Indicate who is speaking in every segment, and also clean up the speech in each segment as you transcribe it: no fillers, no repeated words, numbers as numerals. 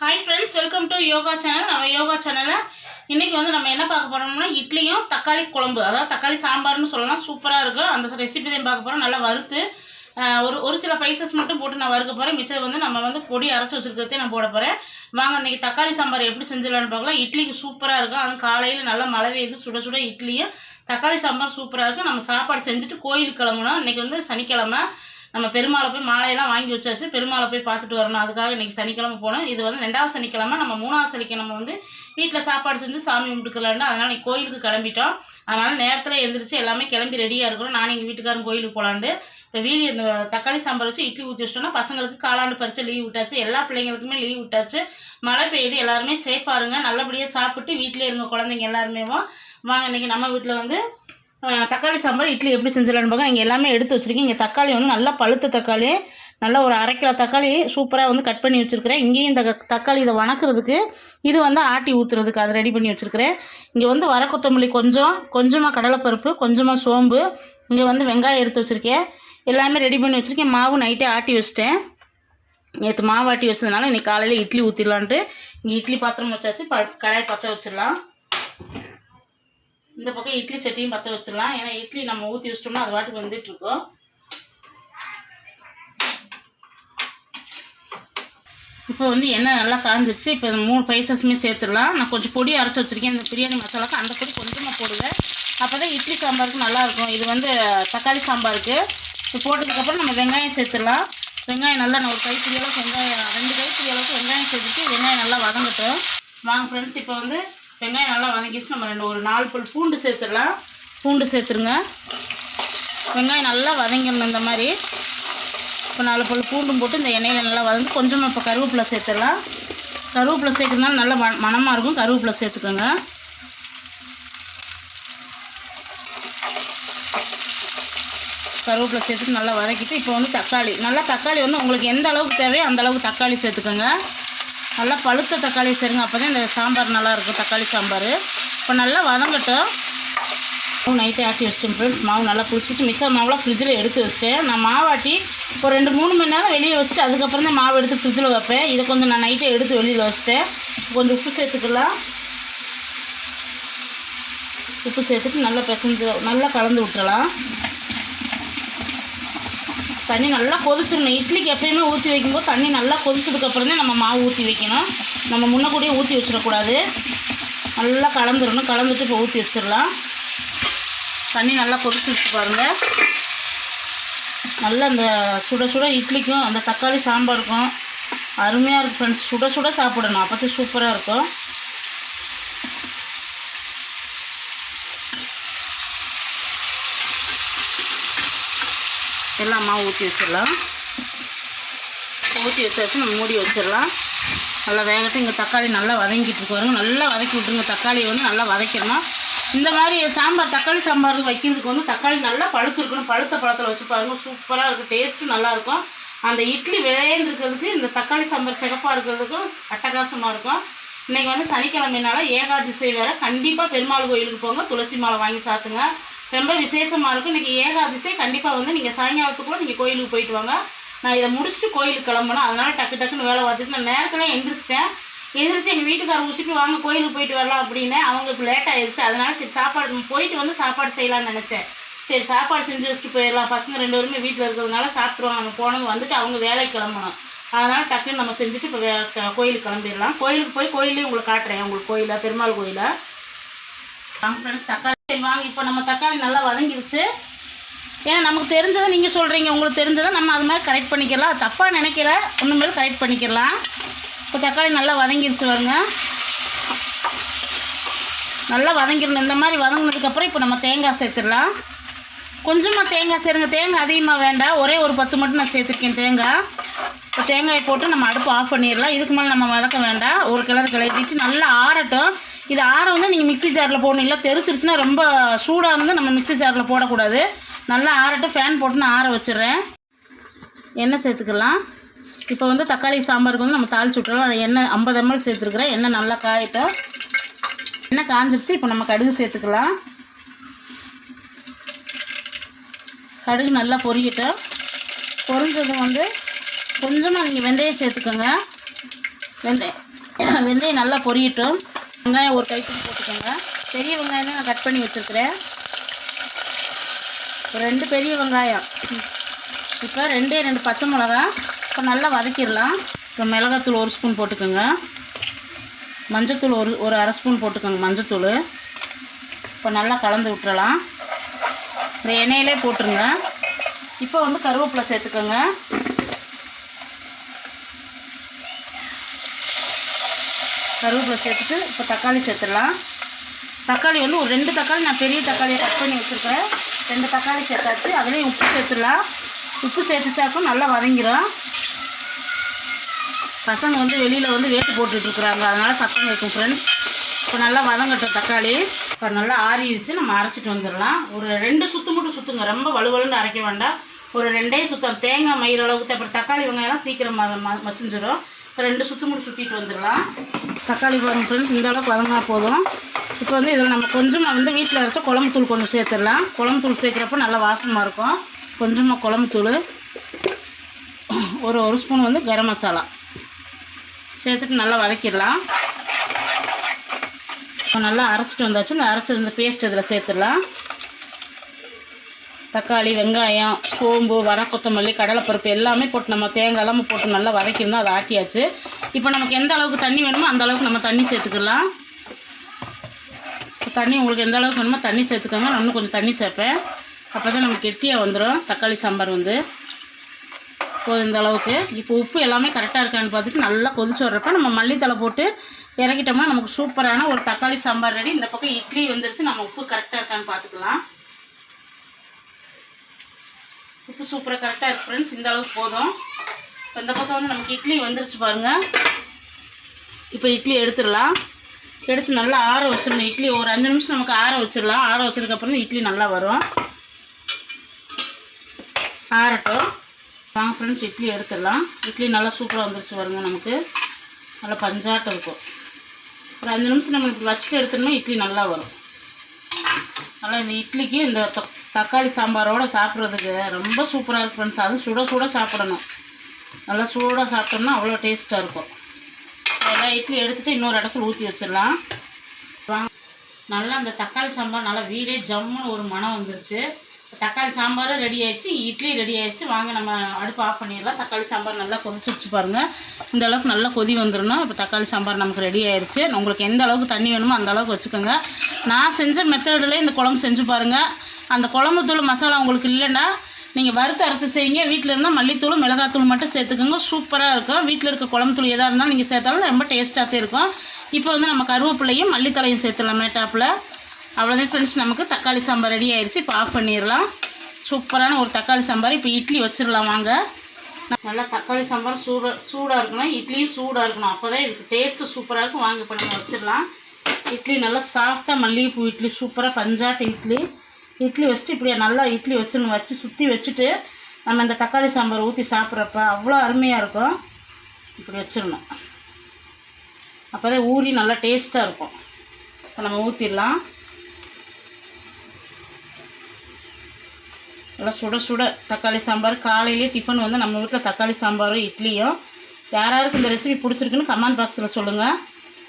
Speaker 1: Hi friends, welcome to yoga channel. நம்ம யோகா சேனலில் இன்றைக்கி நம்ம என்ன பார்க்க போகிறோம்னா இட்லியும் தக்காளி குழம்பு, அதாவது தக்காளி சாம்பார்னு சொல்லலாம். சூப்பராக இருக்கும். அந்த ரெசிபி தான் பார்க்க போகிறோம். நல்லா வறுத்து ஒரு சில பைசஸ் மட்டும் போட்டு நான் வறுக்க போகிறேன். மிச்சம் நம்ம பொடி அரைச்சி வச்சுருக்கிறதே நான் போட போகிறேன். வாங்க இன்றைக்கி தக்காளி சாம்பார் எப்படி செஞ்சிடலான்னு பார்க்கலாம். இட்லிக்கு சூப்பராக இருக்கும். அது காலையில் நல்லா மழை பெய்யுது, சுட சுட இட்லியும் தக்காளி சாம்பார் சூப்பராக இருக்கும். நம்ம சாப்பாடு செஞ்சுட்டு கோயிலுக்கு கிளம்பணும். இன்றைக்கி சனிக்கிழமை. நம்ம பெருமாளை போய் மாலையெல்லாம் வாங்கி வச்சாச்சு. பெருமாளை போய் பார்த்துட்டு வரணும். அதுக்காக இன்றைக்கி சனிக்கிழமை போனோம். இது 2வது சனிக்கிழமை. நம்ம 3வது சனிக்கிழமை வீட்டில் சாப்பாடு செஞ்சு சாமி கும்பிட்டுக்கலான்னு அதனால் இன்றைக்கி கோயிலுக்கு கிளம்பிட்டோம். அதனால் நேரத்தில் எழுந்திரிச்சு எல்லாமே கிளம்பி ரெடியாக இருக்கிறோம். நான் எங்கள் வீட்டுக்காரன் கோயிலுக்கு போகலான்ட்டு இப்போ இந்த தக்காளி சாம்பார் வச்சு இட்லி ஊற்றி வச்சிட்டோன்னா பசங்களுக்கு காலாண்டு பரிச்சை லீவ் விட்டாச்சு. எல்லா பிள்ளைங்களுக்குமே லீவ் விட்டாச்சு. மழை பெய்யுது. எல்லாருமே சேஃபாக இருங்க. நல்லபடியாக சாப்பிட்டு வீட்டிலே இருங்க குழந்தைங்க எல்லாருமே. வாங்க இன்றைக்கி நம்ம வீட்டில் தக்காளி சாம்பார் இட்லி எப்படி செஞ்சிடலான்னு பார்க்க. இங்கே எல்லாமே எடுத்து வச்சுருக்கேன். இங்கே தக்காளி நல்லா பழுத்த தக்காளி, நல்லா ஒரு 1/2 கிலோ தக்காளி சூப்பராக கட் பண்ணி வச்சுருக்கிறேன். இங்கேயும் இந்த தக்காளி இதை வணக்கிறதுக்கு இது ஆட்டி ஊற்றுறதுக்கு அதை ரெடி பண்ணி வச்சுருக்கிறேன். இங்கே வர கொத்தமல்லி கொஞ்சமாக கடலைப்பருப்பு, கொஞ்சமாக சோம்பு, இங்கே வெங்காயம் எடுத்து வச்சுருக்கேன். எல்லாமே ரெடி பண்ணி வச்சுருக்கேன். மாவு நைட்டே ஆட்டி வச்சிட்டேன். நேற்று மாவு ஆட்டி வச்சதுனால இன்றைக்கி காலையில் இட்லி ஊற்றிடலான்ட்டு இங்கே இட்லி பாத்திரம் வச்சாச்சு. கடாய் பற்ற வச்சிடலாம். இந்த பக்கம் இட்லி சட்டியும் பற்ற வச்சிடலாம். ஏன்னா இட்லி நம்ம ஊற்றி வச்சிட்டோம்னா அது வாட்டுக்கு வந்துட்டுருக்கோம். இப்போ எண்ணெய் நல்லா காஞ்சிருச்சு. இப்போ இந்த 3 பைசஸுமே சேர்த்துடலாம். நான் கொஞ்சம் பொடி அரைச்சி வச்சுருக்கேன். இந்த பிரியாணி மசாலாவுக்கு அந்த பொடி கொஞ்சமாக போடுவேன். அப்போ தான் இட்லி சாம்பாருக்கு நல்லாயிருக்கும். இது தக்காளி சாம்பாருக்கு. இப்போ போட்டதுக்கப்புறம் நம்ம வெங்காயம் சேர்த்துடலாம். வெங்காயம் நல்லா நான் ஒரு கைப்பிடி அளவுக்கு வெங்காயம், 2 கைப்பிடி அளவுக்கு வெங்காயம் சேர்த்துட்டு வெங்காயம் நல்லா வதங்கட்டும். வாங்க ஃப்ரெண்ட்ஸ், இப்போ வெங்காயம் நல்லா வதங்கிச்சு. நம்ம ஒரு 4 பல் பூண்டு சேர்த்துடலாம். பூண்டு சேர்த்துருங்க. வெங்காயம் நல்லா வதங்கிடணும். இந்த மாதிரி இப்போ 4 பல் பூண்டும் போட்டு இந்த எண்ணெயில் நல்லா வதங்கி கொஞ்சமாக இப்போ கருவேப்பிலை சேர்த்துடலாம். கருவேப்பிலை சேர்க்கறதுனால நல்லா மணமாக இருக்கும். கருவேப்பிலை சேர்த்துக்கோங்க. கருவேப்பிலை சேர்த்துட்டு நல்லா வதக்கிட்டு இப்போ தக்காளி உங்களுக்கு எந்த அளவுக்கு தேவையோ அந்த அளவுக்கு தக்காளி சேர்த்துக்கோங்க. நல்லா பழுத்த தக்காளி சேருங்க. அப்போ தான் இந்த சாம்பார் நல்லாயிருக்கும். தக்காளி சாம்பார் இப்போ நல்லா வதங்கட்டும். நைட்டே ஆட்டி வச்சிட்டேன் ஃப்ரெண்ட்ஸ். மாவு நல்லா குளிச்சுட்டு மிச்சம் மாவுலாம் ஃப்ரிட்ஜில் எடுத்து வச்சிட்டேன். நான் மாவாட்டி ஒரு 2-3 மணி நேரம் வெளியே வச்சுட்டு அதுக்கப்புறம் தான் மாவு எடுத்து ஃப்ரிட்ஜில் வைப்பேன். இதை கொஞ்சம் நான் நைட்டே எடுத்து வெளியில் வச்சிட்டேன். கொஞ்சம் உப்பு சேர்த்துக்கலாம். உப்பு சேர்த்துட்டு நல்லா பிசைஞ்சு நல்லா கலந்து விட்டுறலாம். தண்ணி நல்லா கொதிச்சிடணும். இட்லிக்கு எப்போயுமே ஊற்றி வைக்கும்போது தண்ணி நல்லா கொதிச்சதுக்கப்புறம் தான் நம்ம மாவு ஊற்றி வைக்கணும். நம்ம முன்னக்கூடயே ஊற்றி வச்சிடக்கூடாது. நல்லா கலந்துடணும். கலந்துட்டு இப்போ ஊற்றி வச்சிடலாம். தண்ணி நல்லா கொதிச்சு வச்சு பாருங்கள். நல்லா அந்த சுட சுட இட்லிக்கும் அந்த தக்காளி சாம்பாருக்கும் அருமையாக இருக்கும் ஃப்ரெண்ட்ஸ். சுட சுட சாப்பிடணும். அப்போ தான் சூப்பராக இருக்கும். எல்லாம் மாவு ஊற்றி வச்சிடலாம். ஊற்றி வச்சாச்சு. நம்ம மூடி வச்சிடலாம். நல்லா வேகட்டும். இங்கே தக்காளி நல்லா வதங்கிட்டு இருக்கு பாருங்க. நல்லா வதக்கி விட்டுருங்க. தக்காளியை நல்லா வதக்கணும். இந்த மாதிரி சாம்பார் தக்காளி சாம்பாருக்கு வைக்கிறதுக்கு தக்காளி நல்லா பழுத்து இருக்கணும். பழுத்த பழத்தில் வச்சு பாருங்கள். சூப்பராக இருக்கும். டேஸ்ட்டு நல்லாயிருக்கும். அந்த இட்லி விளையேந்துருக்கிறதுக்கு இந்த தக்காளி சாம்பார் சிகப்பாக இருக்கிறதுக்கும் அட்டகாசமாக இருக்கும். இன்றைக்கி சனிக்கிழமைனால ஏகாதசி வேறு. கண்டிப்பாக பெருமாள் கோயிலுக்கு போங்க. துளசி மாலை வாங்கி சாத்துங்க. ரொம்ப விசேஷமாக இருக்கும். இன்றைக்கி ஏகாதசி. கண்டிப்பாக நீங்கள் சாயங்காலத்துக்குள்ளே நீங்கள் கோயிலுக்கு போயிட்டு வாங்க. நான் இதை முடிச்சுட்டு கோயிலுக்கு கிளம்பணும். அதனால் டக்குன்னு வேலை பார்த்துட்டு நான் நேரத்தில் எந்திரிச்சிட்டேன். எந்திரிச்சு எங்கள் வீட்டுக்காரர் ஊசிட்டு வாங்க கோயிலுக்கு போயிட்டு வரலாம் அப்படின்னு. அவங்க இப்போ லேட் ஆகிடுச்சு. அதனால் சரி சாப்பாடு போயிட்டு சாப்பாடு செய்யலான்னு நினச்சேன். சரி சாப்பாடு செஞ்சு வச்சுட்டு போயிடலாம். பசங்க 2 பேருமே வீட்டில் இருக்கிறதுனால சாப்பிட்ருவாங்க. நம்ம போனவங்க வந்துட்டு அவங்க வேலைக்கு கிளம்பணும். அதனால் டக்குன்னு நம்ம செஞ்சுட்டு இப்போ கோயிலுக்கு கிளம்பிடலாம். கோயிலுக்கு போய் கோயிலையும் உங்களுக்கு காட்டுறேன். உங்களுக்கு கோயிலை பெருமாள் கோயிலை. வாங்க ஃப்ரெண்ட்ஸ், தக்காளி வாங்க. இப்போ நம்ம தக்காளி நல்லா வதங்கிடுச்சு. ஏன்னா நமக்கு தெரிஞ்சதை நீங்கள் சொல்கிறீங்க. உங்களுக்கு தெரிஞ்சதை நம்ம அது மாதிரி கரெக்ட் பண்ணிக்கலாம். அது தப்பாக நினைக்கல. ஒன்றுமேல் கரெக்ட் பண்ணிக்கலாம். இப்போ தக்காளி நல்லா வதங்கிடுச்சு வருங்க. நல்லா வதங்கிடணும். இந்த மாதிரி வதங்கினதுக்கப்புறம் இப்போ நம்ம தேங்காய் சேர்த்துடலாம். கொஞ்சமாக தேங்காய் சேருங்க. தேங்காய் அதிகமாக வேண்டாம். ஒரே ஒரு 10 மட்டும் நான் சேர்த்துருக்கேன் தேங்காய். இப்போ தேங்காயை போட்டு நம்ம அடுப்பு ஆஃப் பண்ணிடலாம். இதுக்கு மேலே நம்ம வதக்க வேண்டாம். ஒரு கிளறிட்டு நல்லா ஆறட்டும். இது ஆற நீங்கள் மிக்ஸி ஜாரில் போடணும். இல்லை தெரிச்சிருச்சுன்னா ரொம்ப சூடாக இருந்தால் நம்ம மிக்ஸி ஜாரில் போடக்கூடாது. நல்லா ஆறட்டும். ஃபேன் போட்டு நான் ஆற வச்சிடுறேன். எண்ணெய் சேர்த்துக்கலாம். இப்போ தக்காளி சாம்பாருக்கு நம்ம தாளிச்சு விட்டுறலாம். எண்ணெய் 50 ml சேர்த்துருக்குறேன். எண்ணெய் நல்லா காயட்டும். எண்ணெய் காஞ்சிருச்சு. இப்போ நம்ம கடுகு சேர்த்துக்கலாம். கடுகு நல்லா பொரிக்கட்டும். பொரிஞ்சது கொஞ்சமாக நீங்கள் வெந்தயம் சேர்த்துக்கோங்க. வெந்தயம் வெந்தயம் நல்லா பொரியட்டும். வெங்காயம் ஒரு கைப்பிடி போட்டுக்கோங்க. பெரிய வெங்காயம் நான் கட் பண்ணி வச்சுருக்கிறேன். ஒரு 2 பெரிய வெங்காயம். இப்போ 2 பச்சை மிளகா. இப்போ நல்லா வதக்கிடலாம். இப்போ மிளகாத்தூள் 1 ஸ்பூன் போட்டுக்கோங்க. மஞ்சத்தூள் ஒரு அரை ஸ்பூன் போட்டுக்கோங்க மஞ்சத்தூள். இப்போ நல்லா கலந்து விட்டுறலாம். இந்த எண்ணெயிலே போட்டுருங்க. இப்போ வந்து கருவேப்பிலை சேர்த்துக்கோங்க. கருவேப்பிலை சேர்த்துட்டு இப்போ தக்காளி சேர்த்துடலாம். தக்காளி வந்து ஒரு 2 தக்காளி நான் பெரிய தக்காளியை கட் பண்ணி வச்சுருக்கேன். 2 தக்காளி சேர்த்தாச்சு. அதுலேயும் உப்பு சேர்த்துடலாம். உப்பு சேர்த்துச்சாக்கும் நல்லா வதங்கிடும். பசங்க வந்து வெளியில் வந்து வேட்டு போட்டுட்ருக்குறாங்க, அதனால் சத்தம் கேட்கும் ஃப்ரெண்ட்ஸ். இப்போ நல்லா வதங்கட்டும் தக்காளி. இப்போ நல்லா ஆறிடுச்சு. நம்ம அரைச்சிட்டு வந்துடலாம். ஒரு 2 சுற்று மட்டும் சுற்றுங்க, ரொம்ப வலுவலுன்னு அரைக்க வேண்டாம். ஒரு 2 சுத்தம் தேங்காய் மயிர் அளவுக்கு. அப்புறம் தக்காளி வெங்காயம்லாம் சீக்கிரம் மசிஞ்சிடும். இப்போ 2 சுற்று மட்டும் சுற்றிட்டு வந்துடலாம். தக்காளி பாருங்க ஃப்ரெண்ட்ஸ், இந்த அளவுக்கு வதங்கினா போதும். இப்போ வந்து இதில் நம்ம கொஞ்சமாக வந்து வீட்டில் அரைச்சா குழம்பு தூள் கொஞ்சம் சேர்த்துடலாம். குழம்பு தூள் சேர்க்குறப்ப நல்லா வாசமாக இருக்கும். கொஞ்சமாக குழம்பு தூள், ஒரு ஸ்பூன் வந்து கரம் மசாலா சேர்த்துட்டு நல்லா வதக்கிடலாம். இப்போ நல்லா அரைச்சிட்டு வந்தாச்சு. இந்த அரைச்சது இந்த பேஸ்ட் இதில் சேர்த்துடலாம். தக்காளி, வெங்காயம், சோம்பு, வர கொத்தமல்லி, கடலைப்பருப்பு எல்லாமே போட்டு நம்ம தேங்காய் எல்லாமே போட்டு நல்லா வதக்கியிருந்தோம். அதை ஆட்டியாச்சு. இப்போ நமக்கு எந்த அளவுக்கு தண்ணி வேணுமோ அந்த அளவுக்கு நம்ம தண்ணி சேர்த்துக்கலாம். தண்ணி உங்களுக்கு எந்த அளவுக்கு வேணுமோ தண்ணி சேர்த்துக்கோங்க. நான் இன்னும் கொஞ்சம் தண்ணி சேர்ப்பேன். அப்போ தான் நமக்கு கெட்டியாக வந்துடும் தக்காளி சாம்பார் வந்து. போதும் இந்த அளவுக்கு. இப்போ உப்பு எல்லாமே கரெக்டாக இருக்கான்னு பார்த்துட்டு நல்லா கொதிச்சு வர்றப்ப நம்ம மல்லித்தலை போட்டு இறக்கிட்டோம்னா நமக்கு சூப்பரான ஒரு தக்காளி சாம்பார் ரெடி. இந்த பக்கம் இட்லி வந்துருச்சு. நம்ம உப்பு கரெக்டாக இருக்கான்னு பார்த்துக்கலாம். உப்பு சூப்பராக கரெக்டாக இருக்குது ஃப்ரெண்ட்ஸ். இந்த அளவுக்கு போதும். இப்போ இந்த பக்கம் வந்து நமக்கு இட்லி வந்துருச்சு பாருங்கள். இப்போ இட்லி எடுத்துடலாம். எடுத்து நல்லா ஆற வச்சிடணும். இட்லி ஒரு 5 நிமிஷம் நமக்கு ஆற வச்சிடலாம். ஆற வச்சதுக்கப்புறம் இட்லி நல்லா வரும். ஆறட்டும். வாங்க ஃப்ரெண்ட்ஸ், இட்லி எடுத்துடலாம். இட்லி நல்லா சூப்பராக வந்துருச்சு பாருங்க. நமக்கு நல்லா பஞ்சாட்டம் இருக்கும். ஒரு 5 நிமிஷம் நம்ம இப்படி வச்சுட்டு எடுத்துட்டோம்னா இட்லி நல்லா வரும். நல்லா இந்த இட்லிக்கு இந்த தக்காளி சாம்பாரோடு சாப்பிட்றதுக்கு ரொம்ப சூப்பராக இருக்கும் ஃப்ரெண்ட்ஸ். அதுவும் சுட சுட சாப்பிடணும். நல்லா சூடாக சாப்பிட்டோம்னா அவ்வளோ டேஸ்ட்டாக இருக்கும். எல்லா இட்லி எடுத்துகிட்டு இன்னொரு இடத்துல ஊற்றி வச்சிடலாம். வாங்க, நல்லா அந்த தக்காளி சாம்பார் நல்லா வீடே ஜம்முன்னு ஒரு மனம் வந்துருச்சு. தக்காளி சாம்பாரும் ரெடி ஆயிடுச்சு, இட்லி ரெடி ஆயிடுச்சு. வாங்க நம்ம அடுப்பு ஆஃப் பண்ணிடலாம். தக்காளி சாம்பார் நல்லா கொதிச்சு பாருங்கள். இந்த அளவுக்கு நல்லா கொதி வந்துடணும். இப்போ தக்காளி சாம்பார் நமக்கு ரெடி ஆயிடுச்சு. உங்களுக்கு எந்த அளவுக்கு தண்ணி வேணுமோ அந்த அளவுக்கு வச்சுக்கோங்க. நான் செஞ்ச மெத்தடில் இந்த குழம்பு செஞ்சு பாருங்கள். அந்த குழம்பு தூள் மசாலா உங்களுக்கு இல்லைன்னா நீங்கள் வறுத்து அரைச்சி செய்யுங்க. வீட்டில் இருந்தால் மல்லித்தூள், மிளகாத்தூள் மட்டும் சேர்த்துக்கோங்க. சூப்பராக இருக்கும். வீட்டில் இருக்க குழம்பு தூள் எதாக இருந்தாலும் நீங்கள் சேர்த்தாலும் ரொம்ப டேஸ்ட்டாக இருக்கும். இப்போ வந்து நம்ம கருவேப்பிலையும் மல்லித்தலையும் சேர்த்துடலாம் மேட்டாப்பில். அவ்வளோதான் ஃப்ரெண்ட்ஸ், நமக்கு தக்காளி சாம்பார் ரெடி ஆயிடுச்சு. இப்போ ஆஃப் பண்ணிடலாம். சூப்பரான ஒரு தக்காளி சாம்பார். இப்போ இட்லி வச்சிடலாம் வாங்க. நல்லா தக்காளி சாம்பார் சூடாக இருக்கணும். இட்லியும் சூடாக இருக்கணும். அப்போ தான் இதுக்கு டேஸ்ட்டு சூப்பராக இருக்கும். வாங்க இப்போ நம்ம வச்சிடலாம். இட்லி நல்லா சாஃப்டாக மல்லிகைப்பூ இட்லி, சூப்பராக பஞ்சாட்டு இட்லி வச்சுட்டு இப்படியே நல்லா இட்லி வச்சு சுற்றி வச்சுட்டு நம்ம இந்த தக்காளி சாம்பார் ஊற்றி சாப்பிட்றப்ப அவ்வளோ அருமையாக இருக்கும். இப்படி வச்சிடணும். அப்போ தான் ஊறி நல்லா டேஸ்ட்டாக இருக்கும். இப்போ நம்ம ஊற்றிடலாம். நல்லா சுட சுட தக்காளி சாம்பார். காலையிலே டிஃபன் வந்து நம்ம வீட்டில் தக்காளி சாம்பாரும் இட்லியும். யாராருக்கு இந்த ரெசிபி பிடிச்சிருக்குன்னு கமெண்ட் பாக்ஸில் சொல்லுங்கள்.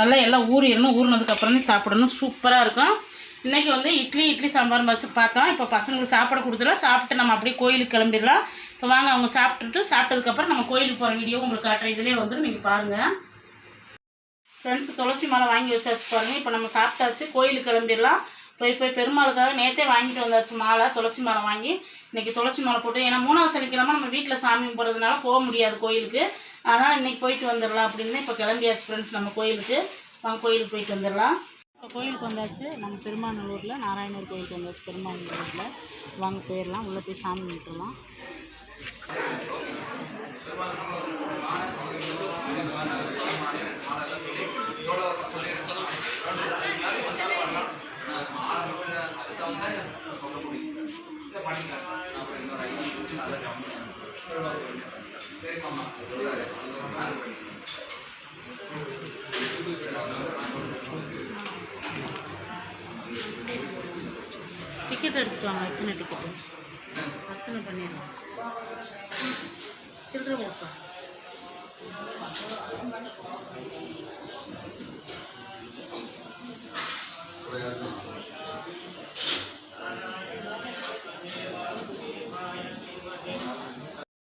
Speaker 1: நல்லா எல்லாம் ஊறிடணும். ஊறினதுக்கப்புறம் தான் சாப்பிடணும். சூப்பராக இருக்கும். இன்றைக்கி வந்து இட்லி சாம்பார் வச்சு பார்த்தோம். இப்போ பசங்களுக்கு சாப்பிட கொடுத்துடலாம். சாப்பிட்டு நம்ம அப்படியே கோயிலுக்கு கிளம்பிடலாம். இப்போ வாங்க, அவங்க சாப்பிட்டதுக்கப்புறம் நம்ம கோயிலுக்கு போகிற வீடியோ உங்களுக்கு காட்டுற இதிலே வந்துடும். நீங்கள் பாருங்கள் ஃப்ரெண்ட்ஸ். துளசி மாலை வாங்கி வச்சாச்சு பாருங்கள். இப்போ நம்ம சாப்பிட்டாச்சு, கோயிலுக்கு கிளம்பிடலாம். போய் பெருமாளுக்காக நேற்றே வாங்கிட்டு வந்தாச்சு மாலை, துளசி மாலை வாங்கி. இன்றைக்கி துளசி மாலை போட்டு, ஏன்னா 3வது சனிக்கிழமை நம்ம வீட்டில் சாமி கும்பிட்றதுனால போக முடியாது கோயிலுக்கு. அதனால் இன்றைக்கி போயிட்டு வந்துடலாம் அப்படின்னு இப்போ கிளம்பியாச்சு ஃப்ரெண்ட்ஸ். நம்ம கோயிலுக்கு வாங்க, கோயிலுக்கு போயிட்டு வந்துடலாம். இப்போ கோயிலுக்கு வந்தாச்சு. நம்ம பெருமாநல்லூரில் நாராயணர் கோயிலுக்கு வந்தாச்சு. பெருமாநல்லூரில் வாங்க போயிடலாம். உள்ளே போய் சாமி கும்பிட்டுலாம். டிக்கெட் எடுத்துட்டு வாங்க. அர்ச்சனை டிக்கெட்டு அர்ச்சனை பண்ணிடலாம். சில்லறை கொடுப்பா.